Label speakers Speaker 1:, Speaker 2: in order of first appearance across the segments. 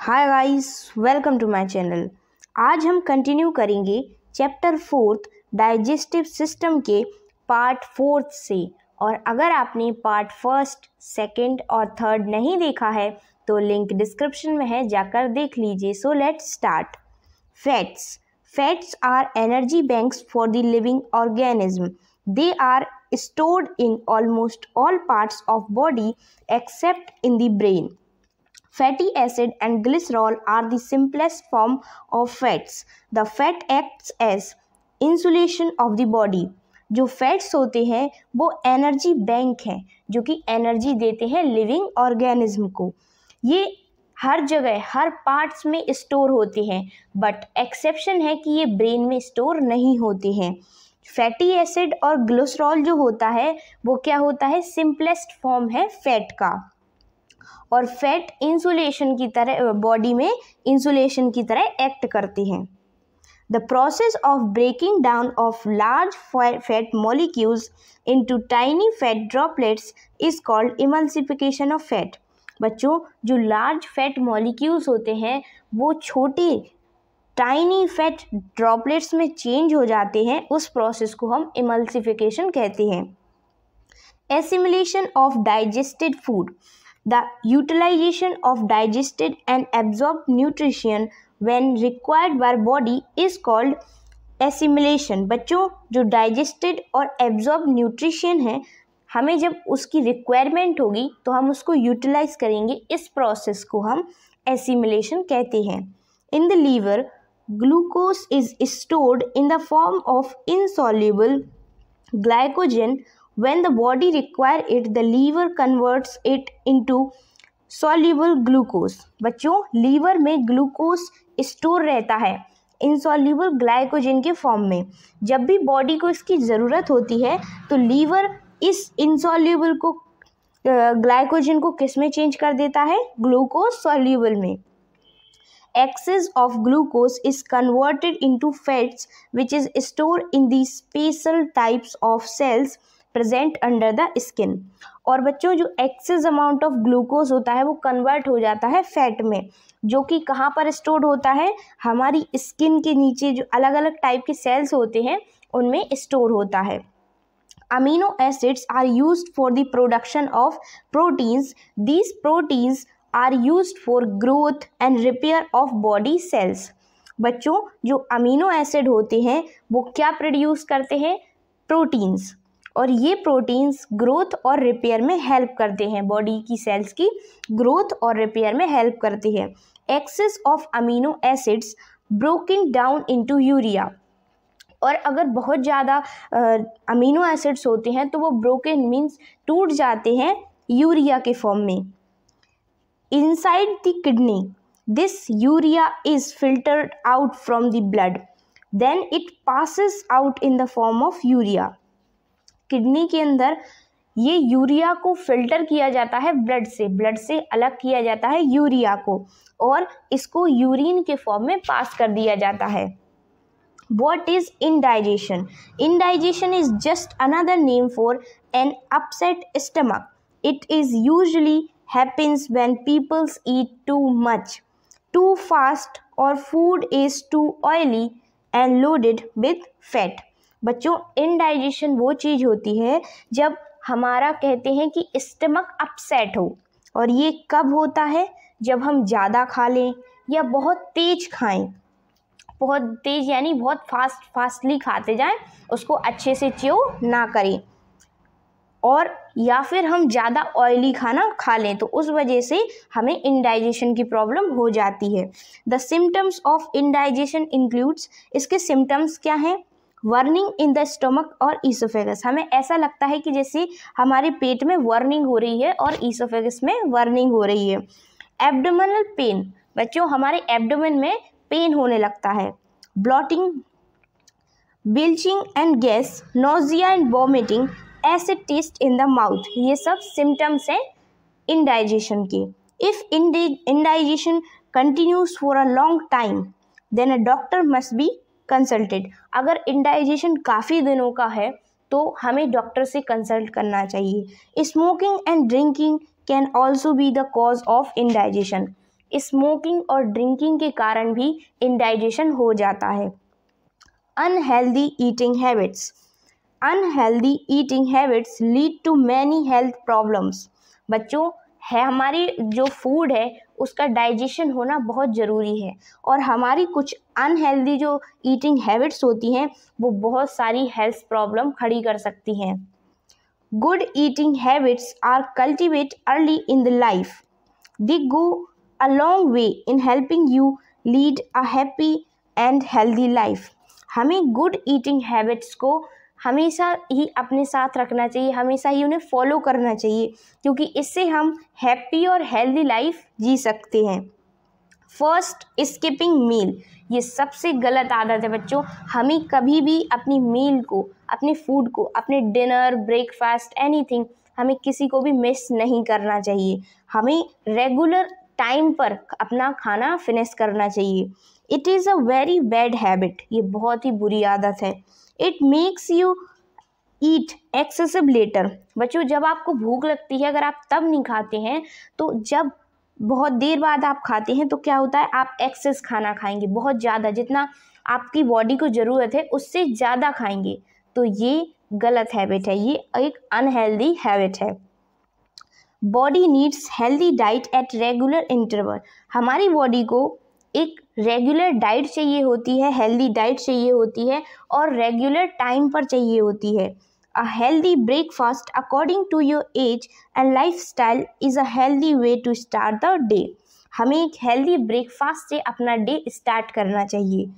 Speaker 1: Hi guys, welcome to my channel. आज हम continue करेंगे चैप्टर 4 डाइजेस्टिव सिस्टम के पार्ट 4 से। और अगर आपने पार्ट 1, 2 और 3 नहीं देखा है तो लिंक डिस्क्रिप्शन में है, जाकर देख लीजिए। So let's start. Fats are energy banks for the living organism. They are stored in almost all parts of body except in the brain. Fatty acid and glycerol are the simplest form of fats. The fat acts as insulation of the body. जो fats होते हैं वो energy bank हैं, जो कि energy देते हैं living organism को। ये हर जगह हर पार्ट्स में स्टोर होते हैं, बट एक्सेप्शन है कि ये ब्रेन में स्टोर नहीं होते हैं। फैटी एसिड और ग्लिसरॉल जो होता है वो क्या होता है, सिंपलेस्ट फॉर्म है फैट का। और फैट इंसुलेशन की तरह बॉडी में इंसुलेशन की तरह एक्ट करते हैं। The process of breaking down of large fat molecules into tiny fat droplets is called emulsification of fat. बच्चों, जो लार्ज फैट मॉलिक्यूल्स होते हैं वो छोटे टाइनी फैट ड्रॉपलेट्स में चेंज हो जाते हैं, उस प्रोसेस को हम इमल्सिफिकेशन कहते हैं। Assimilation of digested food. The utilization of digested and absorbed nutrition when required by body is called assimilation। बच्चों, जो डाइजेस्टेड और एब्जॉर्ब न्यूट्रिशन है, हमें जब उसकी रिक्वायरमेंट होगी तो हम उसको यूटिलाइज करेंगे। इस प्रोसेस को हम एसिमिलेशन कहते हैं। In the liver, glucose is stored in the form of insoluble glycogen. When the body requires it, the liver converts it into soluble glucose। बच्चों, लीवर में ग्लूकोज स्टोर रहता है इनसॉल्युबल ग्लाइकोजन के form में। जब भी बॉडी को इसकी ज़रूरत होती है तो लीवर इस इनसॉल्युबल को ग्लाइकोजन को किस में चेंज कर देता है, ग्लूकोज सॉल्युबल में। Excess of glucose is converted into fats which is stored in the special types of cells present under the skin। और बच्चों, जो एक्सेस अमाउंट ऑफ ग्लूकोज होता है वो कन्वर्ट हो जाता है फैट में, जो कि कहाँ पर स्टोर्ड होता है, हमारी स्किन के नीचे जो अलग अलग टाइप के सेल्स होते हैं उनमें स्टोर होता है। Amino acids are used for the production of proteins. These proteins are used for growth and repair of body cells. बच्चों, जो अमीनो एसिड होते हैं वो क्या प्रोड्यूस करते हैं, प्रोटीन्स, और ये प्रोटीन्स ग्रोथ और रिपेयर में हेल्प करते हैं, बॉडी की सेल्स की ग्रोथ और रिपेयर में हेल्प करते हैं। Excess of amino acids broken down into urea. और अगर बहुत ज़्यादा अमीनो एसिड्स होते हैं तो वो ब्रोकन मीन्स टूट जाते हैं यूरिया के फॉर्म में। Inside the kidney, this urea is filtered out from the blood. Then it passes out in the form of urea. Kidney के अंदर ये यूरिया को फिल्टर किया जाता है ब्लड से अलग किया जाता है यूरिया को, और इसको यूरिन के फॉर्म में पास कर दिया जाता है। What is indigestion? Indigestion is just another name for an upset stomach. It is usually happens when people eat too much, too fast, or food is too oily and loaded with fat। बच्चों, indigestion वो चीज़ होती है जब हमारा कहते हैं कि stomach upset हो, और ये कब होता है, जब हम ज़्यादा खा लें या बहुत तेज खाएं। बहुत तेज यानी बहुत फास्टली खाते जाएं, उसको अच्छे से च्यू ना करें, और या फिर हम ज़्यादा ऑयली खाना खा लें, तो उस वजह से हमें इंडाइजेशन की प्रॉब्लम हो जाती है। The symptoms of indigestion includes, इसके सिम्टम्स क्या हैं, वर्निंग इन द स्टमक और ईसोफेगस। हमें ऐसा लगता है कि जैसे हमारे पेट में वर्निंग हो रही है और ईसोफेगस में वर्निंग हो रही है। एब्डोमिनल पेन, बच्चों हमारे एब्डोमेन में पेन होने लगता है। Bloating, belching and gas, nausea and vomiting, acid taste in the mouth, ये सब सिम्टम्स हैं इंडाइजेशन के। If indigestion continues for a long time then a doctor must be consulted. अगर इंडाइजेशन काफ़ी दिनों का है तो हमें डॉक्टर से कंसल्ट करना चाहिए। Smoking and drinking can also be the cause of indigestion. Smoking और ड्रिंकिंग के कारण भी इंडाइजेशन हो जाता है। Unhealthy eating habits. Unhealthy eating habits lead to many health problems. बच्चों, हमारी जो फूड है उसका डाइजेशन होना बहुत ज़रूरी है, और हमारी कुछ अनहेल्दी जो ईटिंग हैबिट्स होती हैं वो बहुत सारी हेल्थ प्रॉब्लम खड़ी कर सकती हैं। Good eating habits are cultivate early in the life. They go a long way in helping you lead a happy and healthy life. हमें गुड ईटिंग हैबिट्स को हमेशा ही अपने साथ रखना चाहिए, हमेशा ही उन्हें फॉलो करना चाहिए, क्योंकि इससे हम हैप्पी और हेल्दी लाइफ जी सकते हैं। फर्स्ट, स्किपिंग मील। ये सबसे गलत आदत है बच्चों। हमें कभी भी अपनी मील को, अपने फूड को, अपने डिनर, ब्रेकफास्ट, एनीथिंग, हमें किसी को भी मिस नहीं करना चाहिए। हमें रेगुलर टाइम पर अपना खाना फिनिश करना चाहिए। It is a very bad habit. ये बहुत ही बुरी आदत है। It makes you eat excessive later. बच्चों, जब आपको भूख लगती है, अगर आप तब नहीं खाते हैं, तो जब बहुत देर बाद आप खाते हैं तो क्या होता है, आप एक्सेस खाना खाएंगे, बहुत ज़्यादा, जितना आपकी बॉडी को ज़रूरत है उससे ज़्यादा खाएंगे। तो ये गलत हैबिट है, ये एक अनहेल्दी हैबिट है। Body needs healthy diet at regular interval. हमारी बॉडी को एक रेगुलर डाइट चाहिए होती है, हेल्दी डाइट चाहिए होती है, और रेगुलर टाइम पर चाहिए होती है। A healthy breakfast according to your age and lifestyle is a healthy way to start the day. हमें एक हेल्दी ब्रेकफास्ट से अपना डे स्टार्ट करना चाहिए।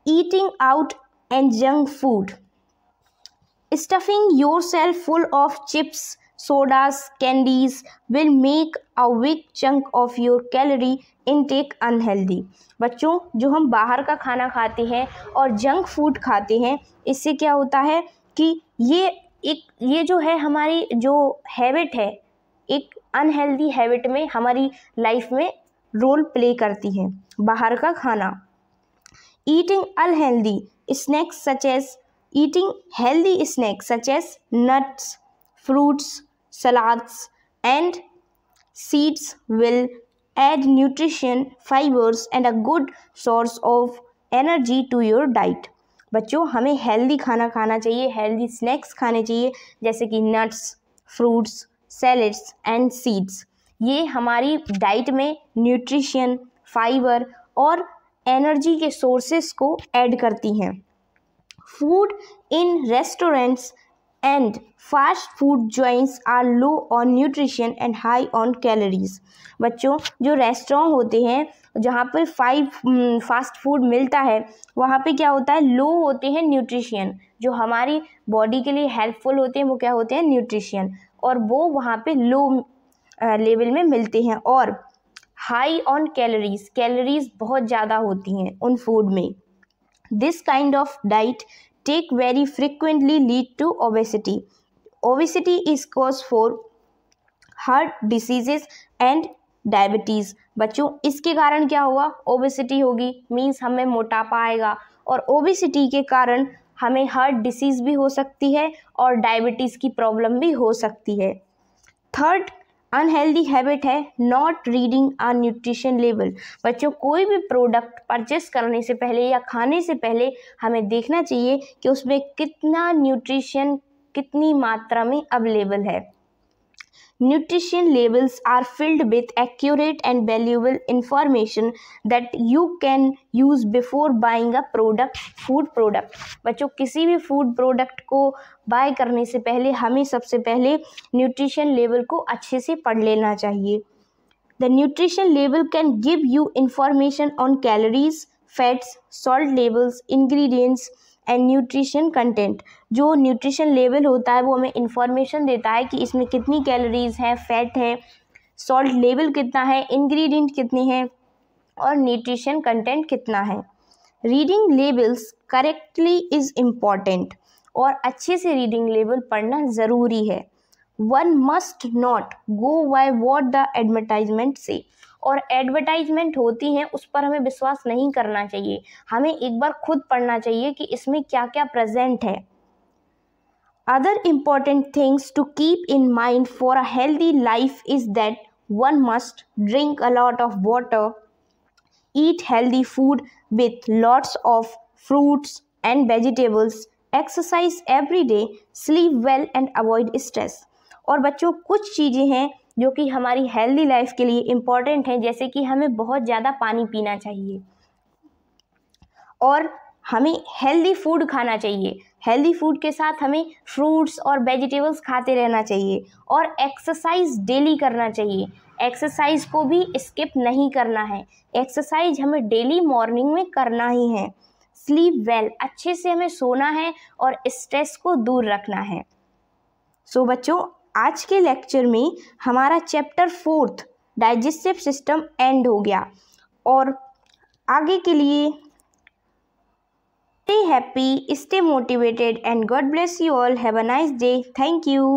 Speaker 1: Eating out and junk food. Stuffing yourself full of chips, sodas, candies will make a big chunk of your calorie intake unhealthy। बच्चों, जो हम बाहर का खाना खाते हैं और जंक फूड खाते हैं, इससे क्या होता है कि ये जो है हमारी जो हैबिट है, एक अनहेल्दी हैबिट में हमारी लाइफ में रोल प्ले करती है बाहर का खाना। Eating unhealthy snacks such as eating healthy snacks such as nuts, fruits, salads and seeds will add nutrition, fibers and a good source of energy to your diet। बच्चों, हमें healthy खाना खाना चाहिए, हेल्दी स्नैक्स खाने चाहिए, जैसे कि nuts, fruits, salads and seeds. ये हमारी डाइट में न्यूट्रिशन, फाइबर और एनर्जी के सोर्सेस को ऐड करती हैं। Food in restaurants and fast food joints are low on nutrition and high on calories। बच्चों, जो रेस्टोरेंट होते हैं जहाँ पर फास्ट फूड मिलता है, वहाँ पे क्या होता है, लो होते हैं न्यूट्रिशन। जो हमारी बॉडी के लिए हेल्पफुल होते हैं वो क्या होते हैं, न्यूट्रिशन, और वो वहाँ पे लो लेवल में मिलते हैं। और हाई ऑन कैलोरीज, कैलोरीज बहुत ज़्यादा होती हैं उन फूड में। This kind of diet take very frequently lead to obesity। Obesity is cause for heart diseases and diabetes। बच्चों, इसके कारण क्या हुआ, ओबेसिटी होगी, मीन्स हमें मोटापा आएगा, और ओबेसिटी के कारण हमें हार्ट डिसीज़ भी हो सकती है और डायबिटीज़ की प्रॉब्लम भी हो सकती है। थर्ड अनहेल्दी हैबिट है not reading a nutrition level. बच्चों, कोई भी प्रोडक्ट परचेस करने से पहले या खाने से पहले हमें देखना चाहिए कि उसमें कितना न्यूट्रिशन, कितनी मात्रा में अवेलेबल है। Nutrition labels are filled with accurate and valuable information that you can use before buying a food product। बच्चों, किसी भी फूड प्रोडक्ट को बाय करने से पहले हमें सबसे पहले न्यूट्रिशन लेवल को अच्छे से पढ़ लेना चाहिए। The nutrition label can give you information on calories, fats, salt levels, ingredients and nutrition content. जो न्यूट्रिशन लेवल होता है वो हमें इंफॉर्मेशन देता है कि इसमें कितनी कैलोरीज हैं, फैट है, सॉल्ट लेवल कितना है, इंग्रेडिएंट कितने हैं और न्यूट्रिशन कंटेंट कितना है। Reading labels correctly is important, और अच्छे से रीडिंग लेबल पढ़ना ज़रूरी है। One must not go by what the advertisement से। और एडवर्टाइजमेंट होती हैं उस पर हमें विश्वास नहीं करना चाहिए, हमें एक बार खुद पढ़ना चाहिए कि इसमें क्या क्या प्रेजेंट है। Other important things to keep in mind for a healthy life is that one must drink a lot of water, eat healthy food with lots of fruits and vegetables, exercise every day, sleep well and avoid stress। और बच्चों कुछ चीज़ें हैं जो कि हमारी healthy life के लिए इम्पॉर्टेंट हैं, जैसे कि हमें बहुत ज़्यादा पानी पीना चाहिए और हमें हेल्दी फूड खाना चाहिए। हेल्दी फूड के साथ हमें फ्रूट्स और वेजिटेबल्स खाते रहना चाहिए और एक्सरसाइज डेली करना चाहिए। एक्सरसाइज को भी स्किप नहीं करना है, एक्सरसाइज हमें डेली मॉर्निंग में करना ही है। स्लीप वेल, अच्छे से हमें सोना है और स्ट्रेस को दूर रखना है। सो बच्चों, आज के लेक्चर में हमारा चैप्टर 4 डाइजेस्टिव सिस्टम एंड हो गया और आगे के लिए stay happy, stay motivated and God bless you all. Have a nice day. Thank you.